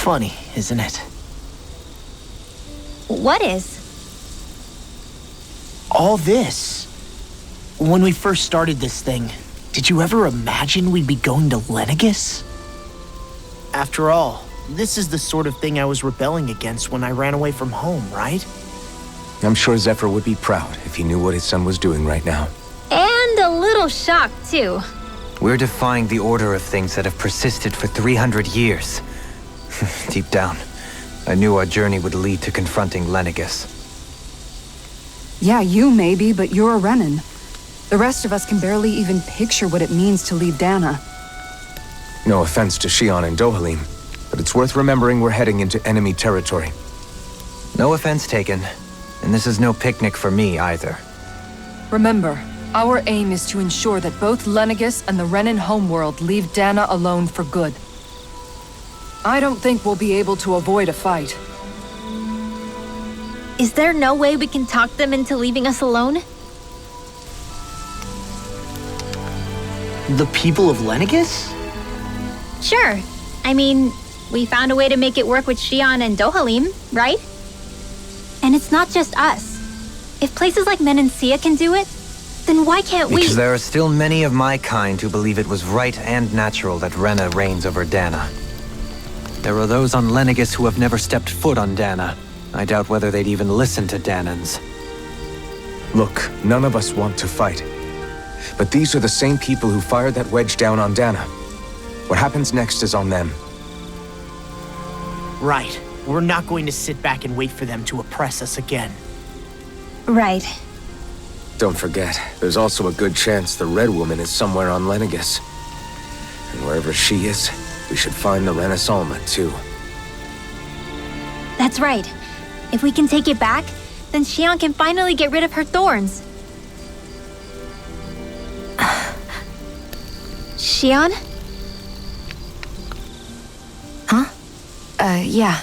Funny, isn't it? What is? All this. When we first started this thing, did you ever imagine we'd be going to Lenegus? After all, this is the sort of thing I was rebelling against when I ran away from home, right? I'm sure Zephyr would be proud if he knew what his son was doing right now. And a little shocked, too. We're defying the order of things that have persisted for 300 years. Deep down, I knew our journey would lead to confronting Lenegus. Yeah, you maybe, but you're a Renan. The rest of us can barely even picture what it means to lead Dahna. No offense to Shionne and Dohalim, but it's worth remembering we're heading into enemy territory. No offense taken, and this is no picnic for me either. Remember, our aim is to ensure that both Lenegus and the Renan homeworld leave Dahna alone for good. I don't think we'll be able to avoid a fight. Is there no way we can talk them into leaving us alone? The people of Lenegus? Sure. I mean, we found a way to make it work with Shionne and Dohalim, right? And it's not just us. If places like Menancia can do it, then why can't we? Because there are still many of my kind who believe it was right and natural that Rena reigns over Dahna. There are those on Lenegus who have never stepped foot on Dahna. I doubt whether they'd even listen to Dahnans. Look, none of us want to fight. But these are the same people who fired that wedge down on Dahna. What happens next is on them. Right. We're not going to sit back and wait for them to oppress us again. Right. Don't forget, there's also a good chance the Red Woman is somewhere on Lenegus. And wherever she is, we should find the Renaissance too. That's right. If we can take it back, then Shionne can finally get rid of her thorns. Shionne? Huh? Yeah.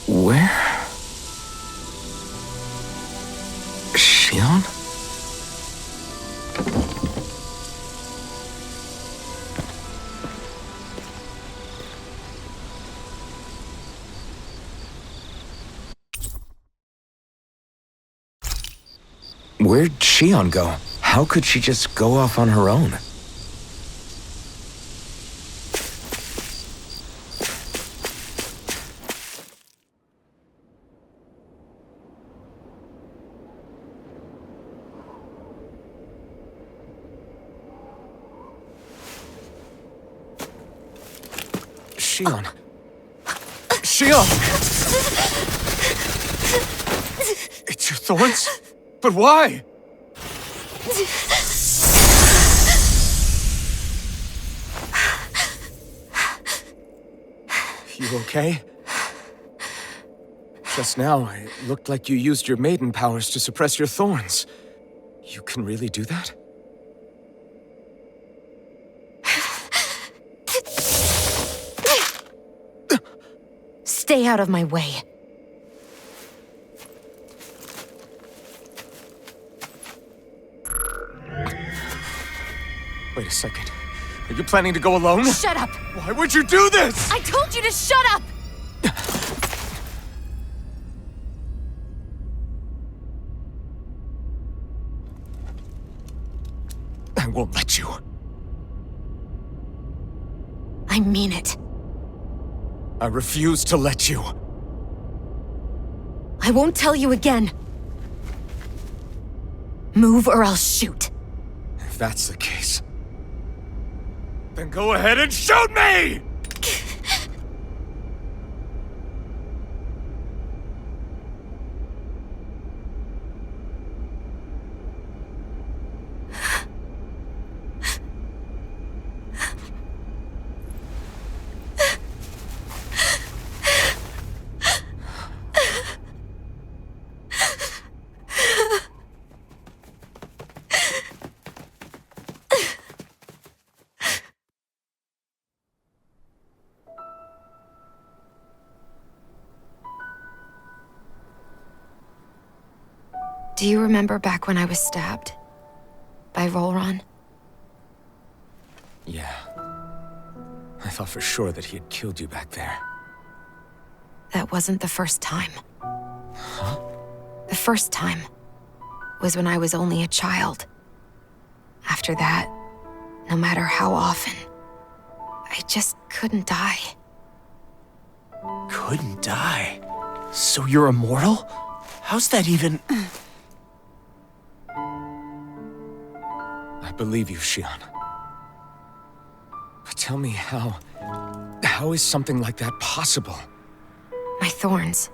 Where? Shionne? Where'd Shionne go? How could she just go off on her own? Shionne. Shionne! It's your thorns? But why? You okay? Just now, it looked like you used your maiden powers to suppress your thorns. You can really do that? Stay out of my way. Wait a second. Are you planning to go alone? Shut up! Why would you do this? I told you to shut up! I won't let you. I mean it. I refuse to let you. I won't tell you again. Move or I'll shoot. If that's the case, then go ahead and shoot me! Do you remember back when I was stabbed? By Volron? Yeah. I thought for sure that he had killed you back there. That wasn't the first time. Huh? The first time was when I was only a child. After that, no matter how often, I just couldn't die. Couldn't die? So you're immortal? How's that even... I believe you, Shionne. But tell me how is something like that possible? My thorns.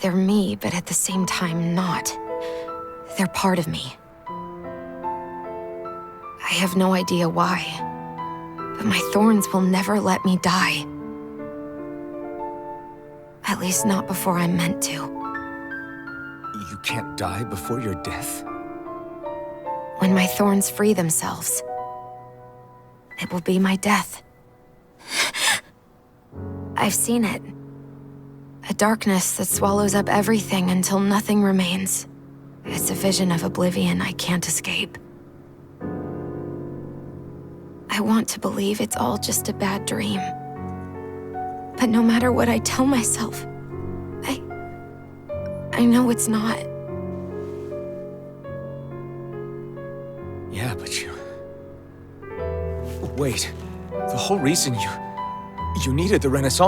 They're me, but at the same time not. They're part of me. I have no idea why, but my thorns will never let me die. At least not before I'm meant to. You can't die before your death? When my thorns free themselves, it will be my death. I've seen it. A darkness that swallows up everything until nothing remains. It's a vision of oblivion I can't escape. I want to believe it's all just a bad dream. But no matter what I tell myself, I know it's not. Yeah, but you... Wait. The whole reason you needed the Renans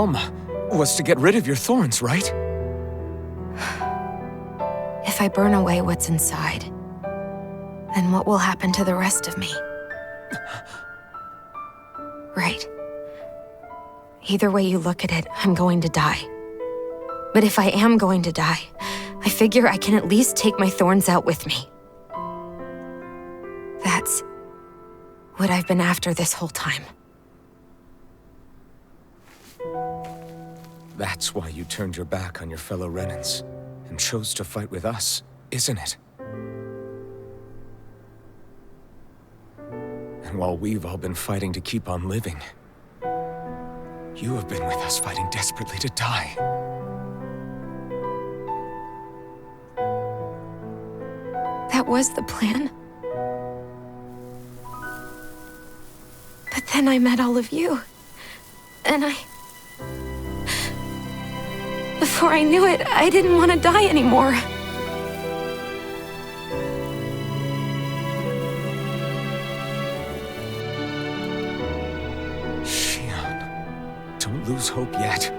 was to get rid of your thorns, right? If I burn away what's inside, then what will happen to the rest of me? Right. Either way you look at it, I'm going to die. But if I am going to die, I figure I can at least take my thorns out with me. That's what I've been after this whole time. That's why you turned your back on your fellow Renans and chose to fight with us, isn't it? And while we've all been fighting to keep on living, you have been with us fighting desperately to die. That was the plan. But then I met all of you. And before I knew it, I didn't want to die anymore. Shionne, don't lose hope yet.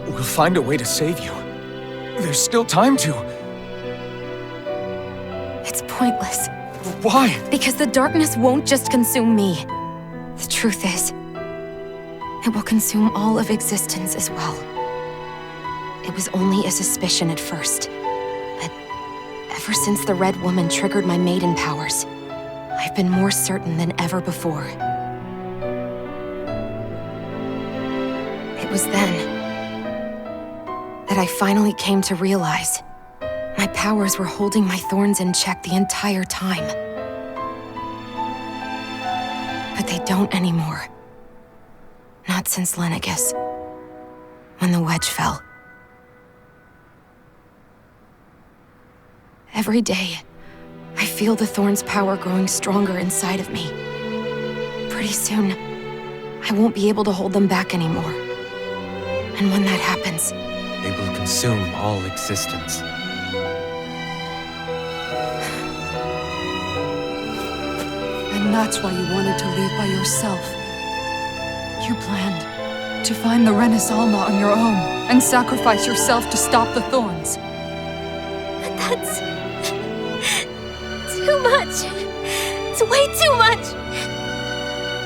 We'll find a way to save you. There's still time to. It's pointless. Why? Because the darkness won't just consume me. The truth is, it will consume all of existence as well. It was only a suspicion at first, but ever since the Red Woman triggered my maiden powers, I've been more certain than ever before. It was then that I finally came to realize my powers were holding my thorns in check the entire time. But they don't anymore. Not since Lenegis, when the wedge fell. Every day, I feel the thorn's power growing stronger inside of me. Pretty soon, I won't be able to hold them back anymore. And when that happens, They will consume all existence. And that's why you wanted to leave by yourself. You planned to find the Renans on your own and sacrifice yourself to stop the Thorns. But that's... too much. It's way too much.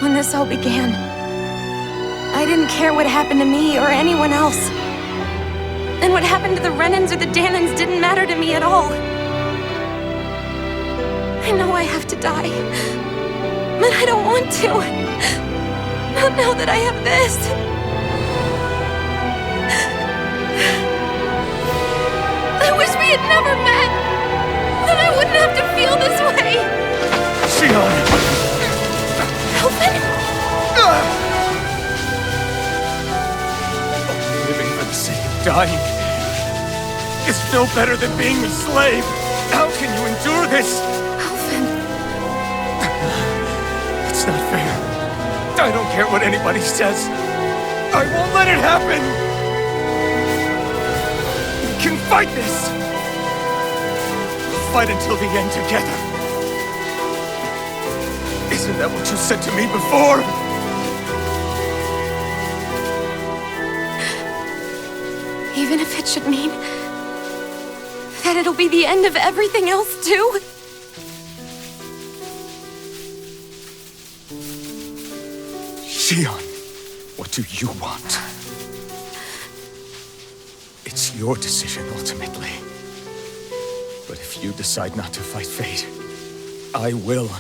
when this all began, I didn't care what happened to me or anyone else. And what happened to the Renans or the Dahnans didn't matter to me at all. I know I have to die, but I don't want to. Not now that I have this. I wish we had never met. Then I wouldn't have to feel this way. Shionne! Elvin? Living for the sake of dying. is no better than being a slave. How can you endure this? Alvin. It's not fair. I don't care what anybody says. I won't let it happen. We can fight this. We'll fight until the end together. Isn't that what you said to me before? Even if it should mean that it'll be the end of everything else, too? Shionne, what do you want? It's your decision, ultimately. But if you decide not to fight fate, I will.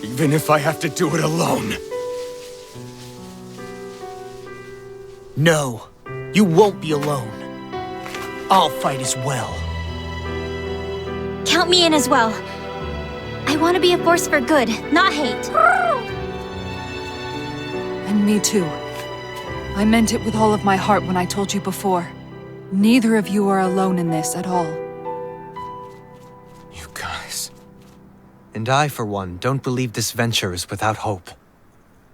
Even if I have to do it alone. No, you won't be alone. I'll fight as well. Count me in as well. I want to be a force for good, not hate. And me too. I meant it with all of my heart when I told you before. Neither of you are alone in this at all. You guys... And I, for one, don't believe this venture is without hope.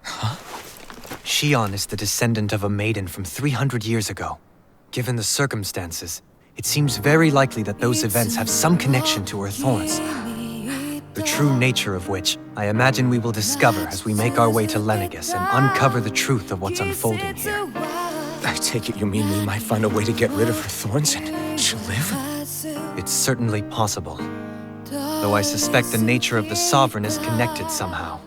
Huh? Shionne is the descendant of a maiden from 300 years ago. Given the circumstances, it seems very likely that those events have some connection to her Thorns. The true nature of which, I imagine we will discover as we make our way to Lenegis and uncover the truth of what's unfolding here. I take it you mean we might find a way to get rid of her Thorns and she'll live? It's certainly possible. Though I suspect the nature of the Sovereign is connected somehow.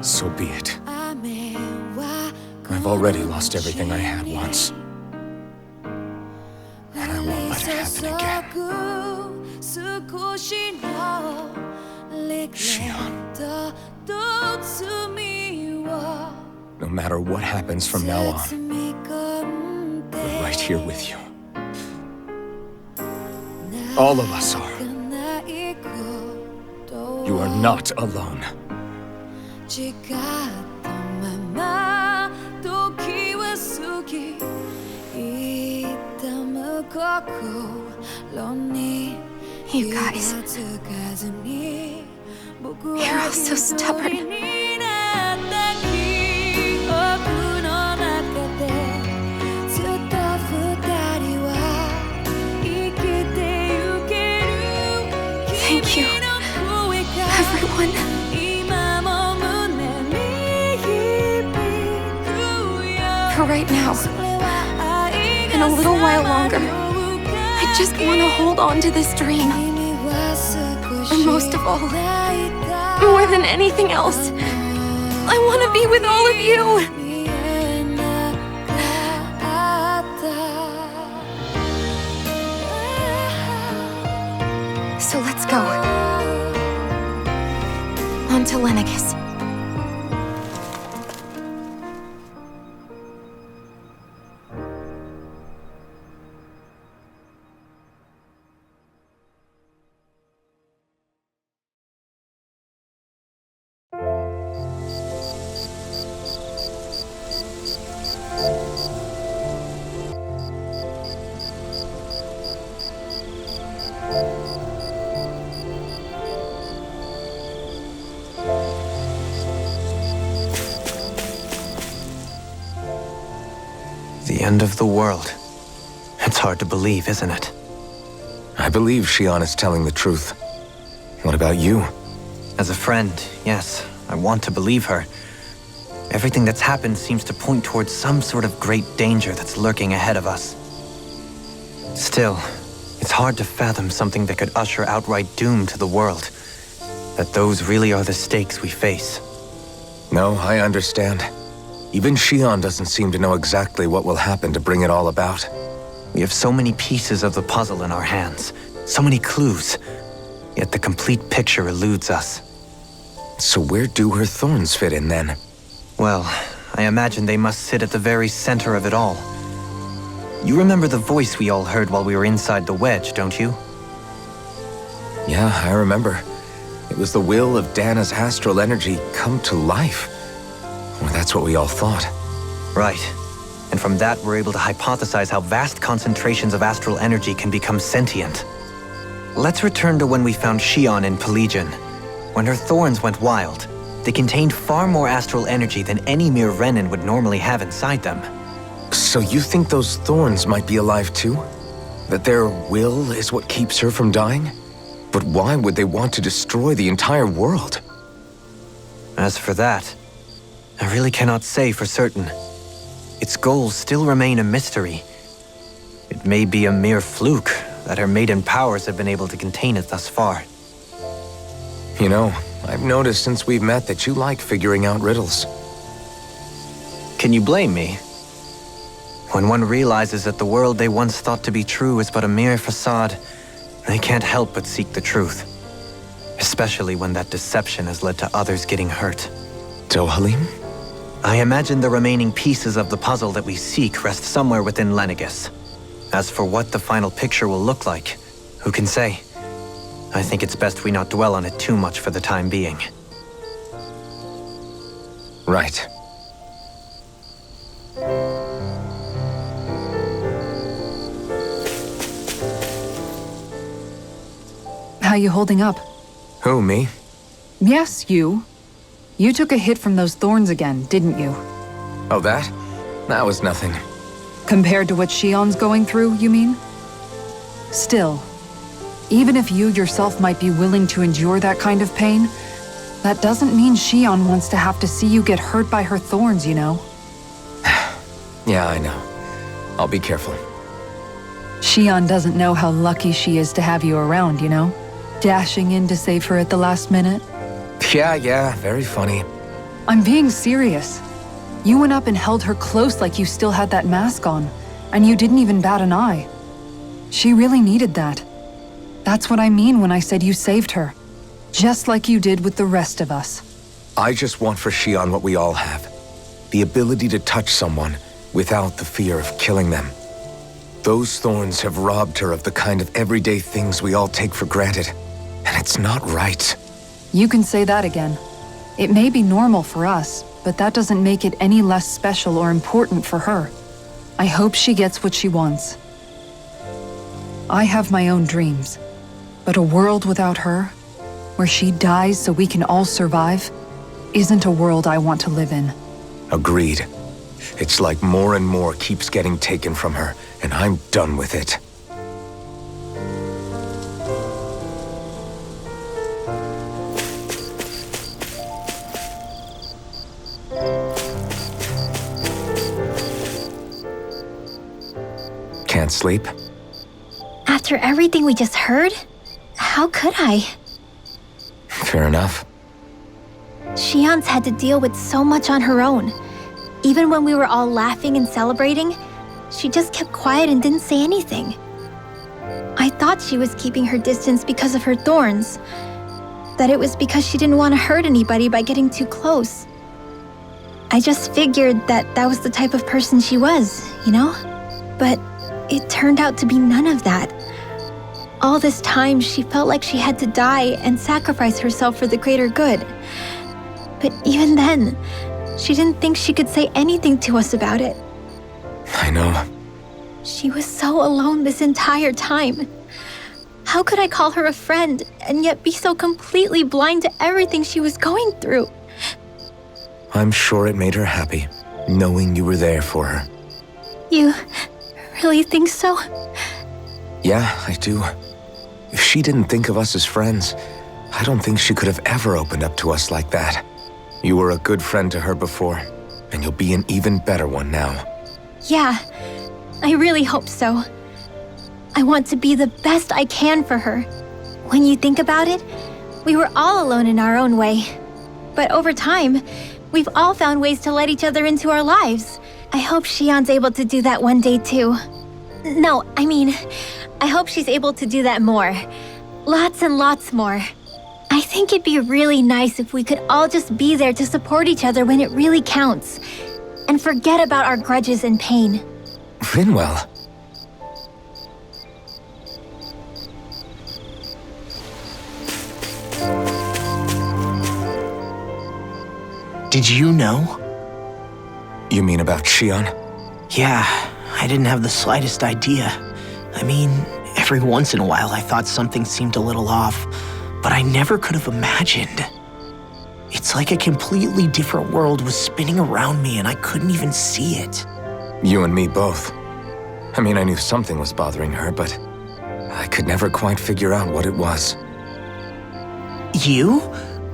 So be it. I've already lost everything I had once. And I won't let it happen again. Shionne. No matter what happens from now on, we're right here with you. All of us are. You are not alone. You guys. You're all so stubborn. Thank you, everyone. For right now, and a little while longer, I just want to hold on to this dream. And most of all, more than anything else, I want to be with all of you. So let's go. On to Lenegis. The end of the world. It's hard to believe, isn't it? I believe Shionne is telling the truth. What about you? As a friend, yes, I want to believe her. Everything that's happened seems to point towards some sort of great danger that's lurking ahead of us. Still, it's hard to fathom something that could usher outright doom to the world. That those really are the stakes we face. No, I understand. Even Shionne doesn't seem to know exactly what will happen to bring it all about. We have so many pieces of the puzzle in our hands, so many clues, yet the complete picture eludes us. So where do her Thorns fit in then? Well, I imagine they must sit at the very center of it all. You remember the voice we all heard while we were inside the wedge, don't you? Yeah, I remember. It was the will of Dahna's astral energy come to life. Well, that's what we all thought. Right. And from that, we're able to hypothesize how vast concentrations of astral energy can become sentient. Let's return to when we found Shionne in Pelagian. When her thorns went wild, they contained far more astral energy than any mere Renan would normally have inside them. So you think those thorns might be alive too? That their will is what keeps her from dying? But why would they want to destroy the entire world? As for that, I really cannot say for certain. Its goals still remain a mystery. It may be a mere fluke that her maiden powers have been able to contain it thus far. You know, I've noticed since we've met that you like figuring out riddles. Can you blame me? When one realizes that the world they once thought to be true is but a mere facade, they can't help but seek the truth. Especially when that deception has led to others getting hurt. Dohalim? I imagine the remaining pieces of the puzzle that we seek rest somewhere within Lenegis. As for what the final picture will look like, who can say? I think it's best we not dwell on it too much for the time being. Right. How you holding up? Who, me? Yes, you. You took a hit from those thorns again, didn't you? Oh, that? That was nothing. Compared to what Shionne's going through, you mean? Still, even if you yourself might be willing to endure that kind of pain, that doesn't mean Shionne wants to have to see you get hurt by her thorns, you know? Yeah, I know. I'll be careful. Shionne doesn't know how lucky she is to have you around, you know? Dashing in to save her at the last minute. Yeah, very funny. I'm being serious. You went up and held her close like you still had that mask on, and you didn't even bat an eye. She really needed that. That's what I mean when I said you saved her. Just like you did with the rest of us. I just want for Shionne what we all have. The ability to touch someone without the fear of killing them. Those thorns have robbed her of the kind of everyday things we all take for granted. And it's not right. You can say that again. It may be normal for us, but that doesn't make it any less special or important for her. I hope she gets what she wants. I have my own dreams, but a world without her, where she dies so we can all survive, isn't a world I want to live in. Agreed. It's like more and more keeps getting taken from her, and I'm done with it. Can't sleep? After everything we just heard, how could I? Fair enough. Shionne's had to deal with so much on her own. Even when we were all laughing and celebrating, she just kept quiet and didn't say anything. I thought she was keeping her distance because of her thorns. That it was because she didn't want to hurt anybody by getting too close. I just figured that that was the type of person she was, you know? But it turned out to be none of that. All this time, she felt like she had to die and sacrifice herself for the greater good. But even then, she didn't think she could say anything to us about it. I know. She was so alone this entire time. How could I call her a friend and yet be so completely blind to everything she was going through? I'm sure it made her happy, knowing you were there for her. You really think so? Yeah, I do. If she didn't think of us as friends, I don't think she could have ever opened up to us like that. You were a good friend to her before, and you'll be an even better one now. Yeah, I really hope so. I want to be the best I can for her. When you think about it, we were all alone in our own way. But over time, we've all found ways to let each other into our lives. I hope Shionne's able to do that one day too. No, I mean, I hope she's able to do that more. Lots and lots more. I think it'd be really nice if we could all just be there to support each other when it really counts. And forget about our grudges and pain. Rinwell. Did you know? You mean about Shionne? Yeah, I didn't have the slightest idea. I mean, every once in a while I thought something seemed a little off, but I never could have imagined. It's like a completely different world was spinning around me and I couldn't even see it. You and me both. I mean, I knew something was bothering her, but I could never quite figure out what it was. You?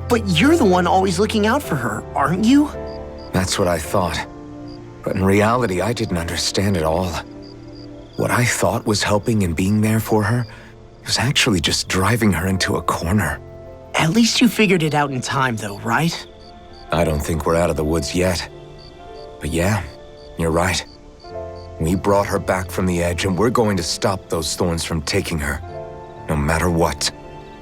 But you're the one always looking out for her, aren't you? That's what I thought. But in reality, I didn't understand it all. What I thought was helping and being there for her was actually just driving her into a corner. At least you figured it out in time, though, right? I don't think we're out of the woods yet. But yeah, you're right. We brought her back from the edge, and we're going to stop those Thorns from taking her, no matter what.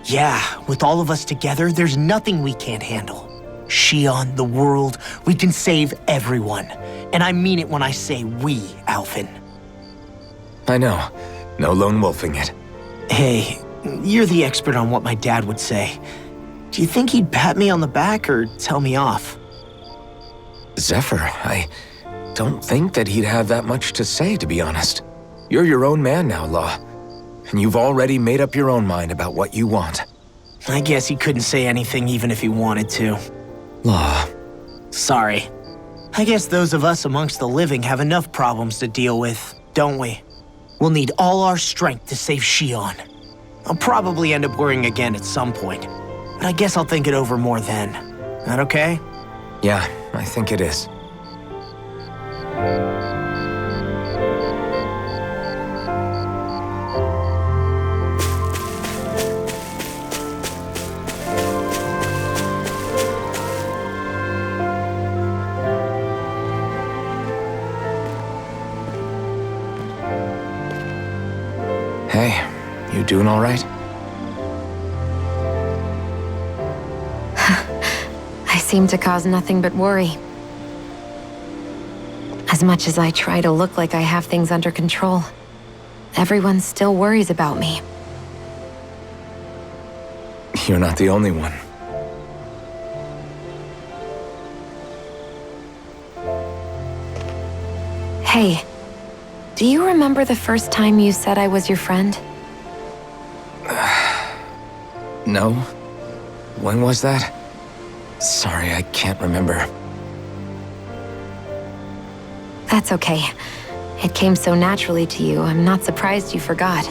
Yeah, with all of us together, there's nothing we can't handle. Shionne, the world, we can save everyone. And I mean it when I say we, Alphen. I know. No lone wolfing it. Hey, you're the expert on what my dad would say. Do you think he'd pat me on the back or tell me off? Zephyr, I don't think that he'd have that much to say, to be honest. You're your own man now, Law. And you've already made up your own mind about what you want. I guess he couldn't say anything even if he wanted to. Law. Sorry. I guess those of us amongst the living have enough problems to deal with, don't we? We'll need all our strength to save Shionne. I'll probably end up worrying again at some point, but I guess I'll think it over more then. That okay? Yeah, I think it is. Hey, you doing all right? I seem to cause nothing but worry. As much as I try to look like I have things under control, everyone still worries about me. You're not the only one. Hey, do you remember the first time you said I was your friend? No? When was that? Sorry, I can't remember. That's okay. It came so naturally to you, I'm not surprised you forgot.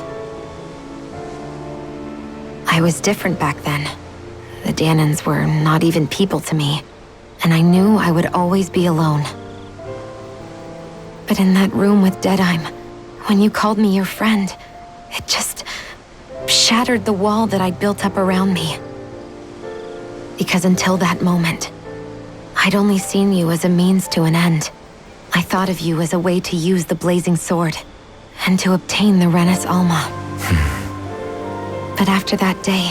I was different back then. The Dahnans were not even people to me, and I knew I would always be alone. But in that room with Deadheim, when you called me your friend, it just shattered the wall that I'd built up around me. Because until that moment, I'd only seen you as a means to an end. I thought of you as a way to use the blazing sword, and to obtain the Renis Alma. But after that day,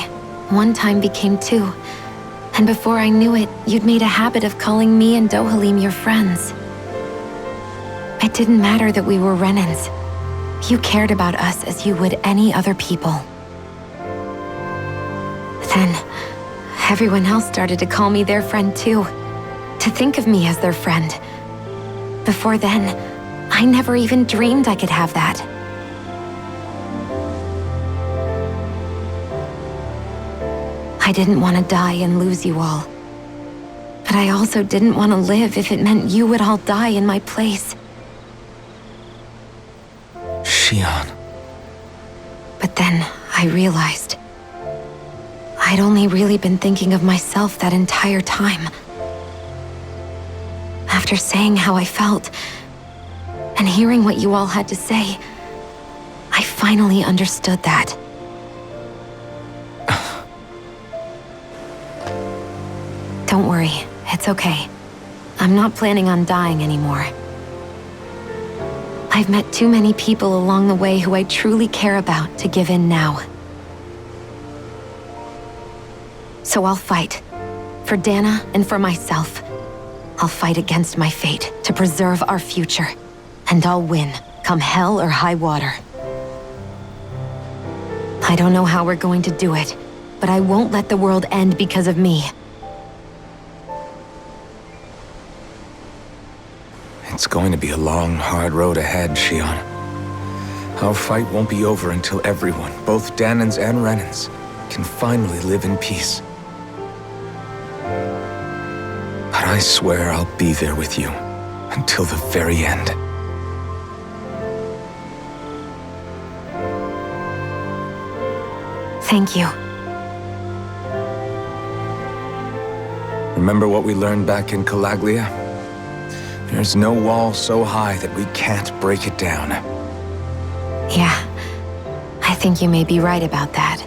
one time became two, and before I knew it, you'd made a habit of calling me and Dohalim your friends. It didn't matter that we were Renans. You cared about us as you would any other people. Then, everyone else started to call me their friend too, to think of me as their friend. Before then, I never even dreamed I could have that. I didn't want to die and lose you all. But I also didn't want to live if it meant you would all die in my place. Shionne. But then I realized I'd only really been thinking of myself that entire time. After saying how I felt, and hearing what you all had to say, I finally understood that. Don't worry, it's okay. I'm not planning on dying anymore. I've met too many people along the way who I truly care about to give in now. So I'll fight. For Dahna and for myself. I'll fight against my fate to preserve our future. And I'll win, come hell or high water. I don't know how we're going to do it, but I won't let the world end because of me. It It's going to be a long, hard road ahead, Shionne. Our fight won't be over until everyone, both Dahnans and Renans, can finally live in peace. But I swear I'll be there with you until the very end. Thank you. Remember what we learned back in Calaglia? There's no wall so high that we can't break it down. Yeah, I think you may be right about that.